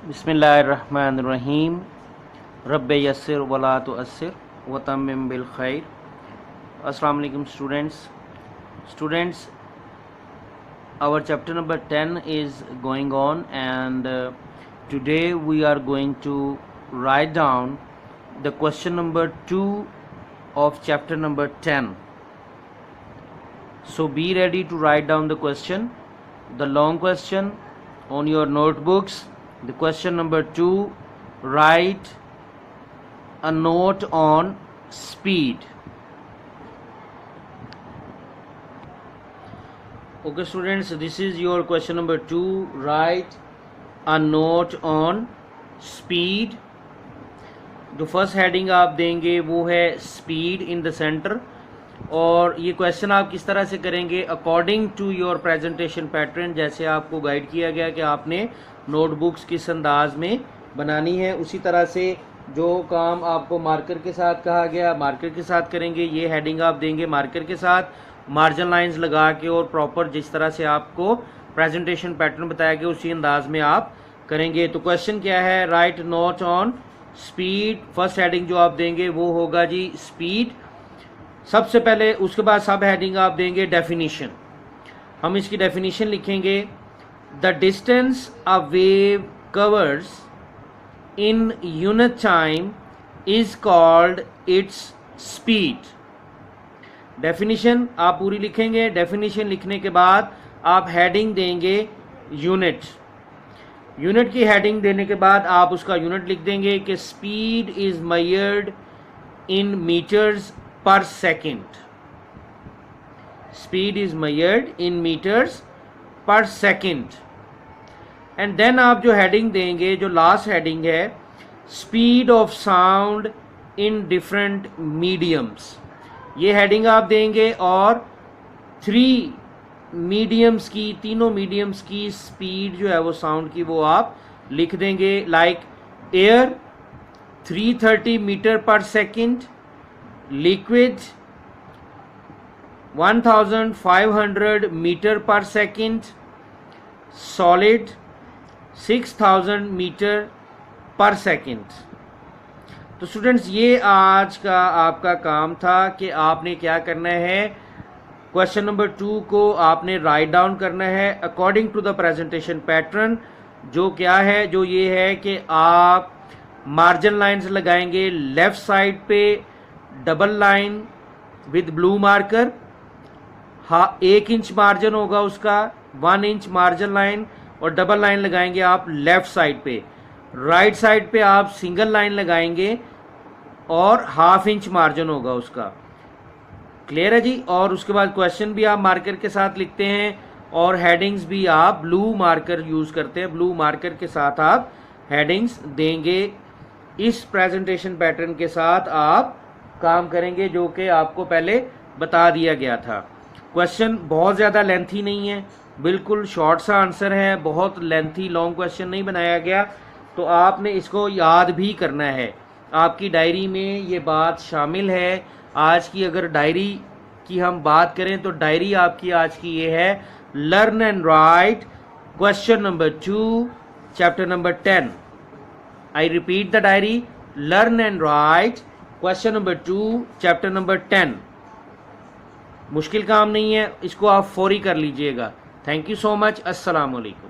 बिस्मिल्लाहिर्रहमानिर्रहीम रब्बे यस्सिर वला तुअस्सिर व तम्मिम बिल खैर। अस्सलाम वालेकुम students, our chapter number 10 is going on, and today we are going to write down the question number 2 of chapter number 10. So be ready to write down the question, the long question on your notebooks. The question number 2, write a note on speed. Okay students, this is your question number 2, write a note on speed. जो first heading आप देंगे वो है speed in the centre, और ये question आप किस तरह से करेंगे according to your presentation pattern, जैसे आपको गाइड किया गया कि आपने नोटबुक्स किस अंदाज में बनानी है, उसी तरह से जो काम आपको मार्कर के साथ कहा गया मार्कर के साथ करेंगे। ये हेडिंग आप देंगे मार्कर के साथ, मार्जिन लाइंस लगा के, और प्रॉपर जिस तरह से आपको प्रेजेंटेशन पैटर्न बताया गया उसी अंदाज में आप करेंगे। तो क्वेश्चन क्या है, right note on speed. First heading जो आप देंगे वो होगा जी स्पीड सबसे पहले, उसके बाद सब हेडिंग आप देंगे डेफिनेशन। हम इसकी डेफिनेशन लिखेंगे, the distance a wave covers in unit time is called its speed. Definition आप पूरी लिखेंगे। डेफिनेशन लिखने के बाद आप हेडिंग देंगे यूनिट। यूनिट की हेडिंग देने के बाद आप उसका यूनिट लिख देंगे कि speed is measured in metres per second. Speed is measured in metres per second. And then आप जो हेडिंग देंगे, जो लास्ट हेडिंग है, speed of sound in different mediums. ये हेडिंग आप देंगे और 3 मीडियम्स की, तीनों मीडियम्स की स्पीड जो है वो साउंड की वो आप लिख देंगे। लाइक एयर 330 मीटर पर सेकेंड, लिक्विड 1500 मीटर पर सेकेंड, सॉलिड 6000 मीटर पर सेकेंड। तो स्टूडेंट्स ये आज का आपका काम था कि आपने क्या करना है, क्वेश्चन नंबर 2 को आपने राइट डाउन करना है according to the presentation pattern. जो क्या है, जो ये है कि आप मार्जिन लाइंस लगाएंगे लेफ्ट साइड पे, double line with blue marker, 1 inch margin होगा उसका, 1 इंच मार्जिन लाइन, और डबल लाइन लगाएंगे आप लेफ्ट साइड पे। राइट साइड पे आप सिंगल लाइन लगाएंगे और 1/2 इंच मार्जिन होगा उसका। क्लियर है जी। और उसके बाद क्वेश्चन भी आप मार्कर के साथ लिखते हैं, और हेडिंग्स भी आप ब्लू मार्कर यूज करते हैं। ब्लू मार्कर के साथ आप हेडिंग्स देंगे। इस प्रेजेंटेशन पैटर्न के साथ आप काम करेंगे जो कि आपको पहले बता दिया गया था। क्वेश्चन बहुत ज़्यादा लेंथी नहीं है, बिल्कुल शॉर्ट सा आंसर है, बहुत लेंथी लॉन्ग क्वेश्चन नहीं बनाया गया। तो आपने इसको याद भी करना है, आपकी डायरी में ये बात शामिल है। आज की अगर डायरी की हम बात करें तो डायरी आपकी आज की ये है, learn and right question number 2 chapter number 10। I repeat the diary, learn and right question number 2 chapter number 10। मुश्किल काम नहीं है, इसको आप फौरी कर लीजिएगा। Thank you so much. अस्सलाम वालेकुम।